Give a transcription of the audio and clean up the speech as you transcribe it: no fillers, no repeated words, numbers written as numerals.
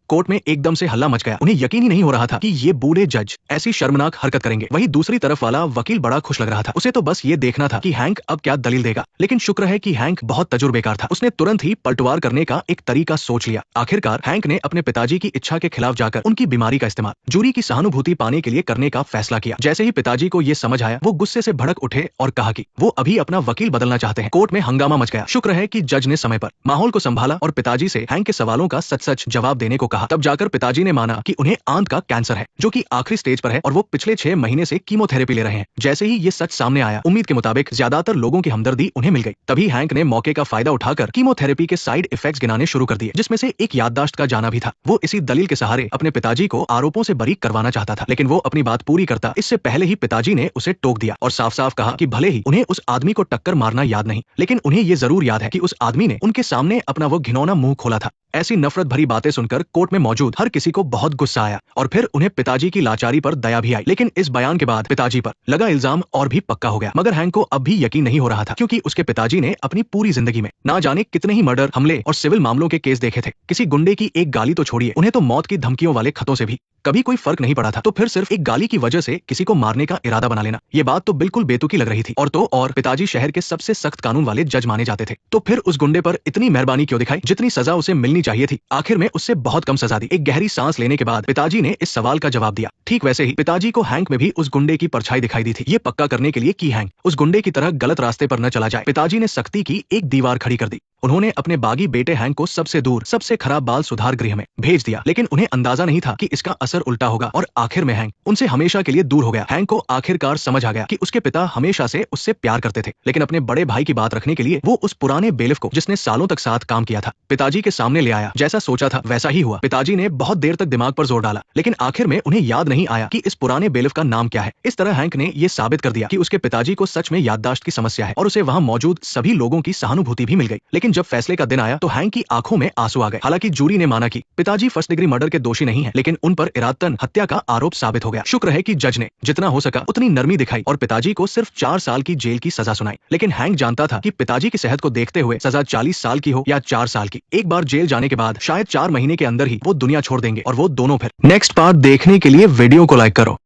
Court में एकदम से हल्ला मच गया। उन्हें यकीन ही नहीं हो रहा था कि ये बूढ़े जज ऐसी शर्मनाक हरकत करेंगे। वहीं दूसरी तरफ वाला वकील बड़ा खुश लग रहा था। उसे तो बस ये देखना था कि हैंक अब क्या दलील देगा। लेकिन शुक्र है कि हैंक बहुत तजुर्बेकार था। उसने तुरंत ही पलटवार करने का एक तरीका सोच लिया। आखिरकार हैंक ने अपने पिताजी की इच्छा के खिलाफ जाकर उनकी बीमारी का इस्तेमाल जूरी की सहानुभूति पाने के लिए करने का फैसला किया। जैसे ही पिताजी को ये समझ आया, वो गुस्से से भड़क उठे और कहा कि वो अभी अपना वकील बदलना चाहते हैं। कोर्ट में हंगामा मच गया। शुक्र है कि जज ने समय पर माहौल को संभाला और पिताजी से हैंक के सवालों का सच सच जवाब देने को कहा। तब जाकर पिताजी ने माना कि उन्हें आंत का कैंसर है, जो कि आखिरी स्टेज पर है और वो पिछले 6 महीने से कीमोथेरेपी ले रहे हैं। जैसे ही ये सच सामने आया, उम्मीद के मुताबिक ज्यादातर लोगों की हमदर्दी उन्हें मिल गई। तभी हैंक ने मौके का फायदा उठाकर कीमोथेरेपी के साइड इफेक्ट्स गिनाने शुरू कर दिए, जिसमें से एक याददाश्त का जाना भी था। वो इसी दलील के सहारे अपने पिताजी को आरोपों से बरी करवाना चाहता था, लेकिन वो अपनी बात पूरी करता इससे पहले ही पिताजी ने उसे टोक दिया और साफ साफ कहा कि भले ही उन्हें उस आदमी को टक्कर मारना याद नहीं, लेकिन उन्हें ये जरूर याद है कि उस आदमी ने उनके सामने अपना वो घिनौना मुंह खोला था। ऐसी नफरत भरी बातें सुनकर कोर्ट में मौजूद हर किसी को बहुत गुस्सा आया और फिर उन्हें पिताजी की लाचारी पर दया भी आई। लेकिन इस बयान के बाद पिताजी पर लगा इल्जाम और भी पक्का हो गया। मगर हैंक को अब भी यकीन नहीं हो रहा था, क्योंकि उसके पिताजी ने अपनी पूरी जिंदगी में ना जाने कितने ही मर्डर, हमले और सिविल मामलों के केस देखे थे। किसी गुंडे की एक गाली तो छोड़िए, उन्हें तो मौत की धमकियों वाले खतों से भी कभी कोई फर्क नहीं पड़ा था। तो फिर सिर्फ एक गाली की वजह से किसी को मारने का इरादा बना लेना, ये बात तो बिल्कुल बेतुकी लग रही थी। और पिताजी शहर के सबसे सख्त कानून वाले जज माने जाते थे, तो फिर उस गुंडे पर इतनी मेहरबानी क्यों दिखाई? जितनी सजा उसे मिलनी चाहिए थी, आखिर में उससे बहुत कम सजा दी। एक गहरी सांस लेने के बाद पिताजी ने इस सवाल का जवाब दिया। ठीक वैसे ही पिताजी को हैंक में भी उस गुंडे की परछाई दिखाई दी थी। ये पक्का करने के लिए कि हैंक उस गुंडे की तरह गलत रास्ते पर न चला जाए, पिताजी ने सख्ती की एक दीवार खड़ी कर दी। उन्होंने अपने बागी बेटे हैंक को सबसे दूर, सबसे खराब बाल सुधार गृह में भेज दिया। लेकिन उन्हें अंदाजा नहीं था कि इसका असर उल्टा होगा और आखिर में हैंक उनसे हमेशा के लिए दूर हो गया। हैंक को आखिरकार समझ आ गया कि उसके पिता हमेशा से उससे प्यार करते थे, लेकिन अपने बड़े भाई की बात रखने के लिए वो उस पुराने बेलिफ को, जिसने सालों तक साथ काम किया था, पिताजी के सामने ले आया। जैसा सोचा था वैसा ही हुआ। पिताजी ने बहुत देर तक दिमाग पर जोर डाला, लेकिन आखिर में उन्हें याद नहीं आया कि इस पुराने बेलिफ का नाम क्या है। इस तरह हैंक ने यह साबित कर दिया कि उसके पिताजी को सच में याददाश्त की समस्या है और उसे वहां मौजूद सभी लोगों की सहानुभूति भी मिल गई। लेकिन जब फैसले का दिन आया तो हैंक की आंखों में आंसू आ गए। हालांकि जूरी ने माना कि पिताजी फर्स्ट डिग्री मर्डर के दोषी नहीं है, लेकिन उन पर इरादतन हत्या का आरोप साबित हो गया। शुक्र है कि जज ने जितना हो सका उतनी नरमी दिखाई और पिताजी को सिर्फ 4 साल की जेल की सजा सुनाई। लेकिन हैंक जानता था कि पिताजी की सेहत को देखते हुए सजा 40 साल की हो या 4 साल की, एक बार जेल जाने के बाद शायद 4 महीने के अंदर ही वो दुनिया छोड़ देंगे और वो दोनों फिर नेक्स्ट पार्ट देखने के लिए वीडियो को लाइक करो।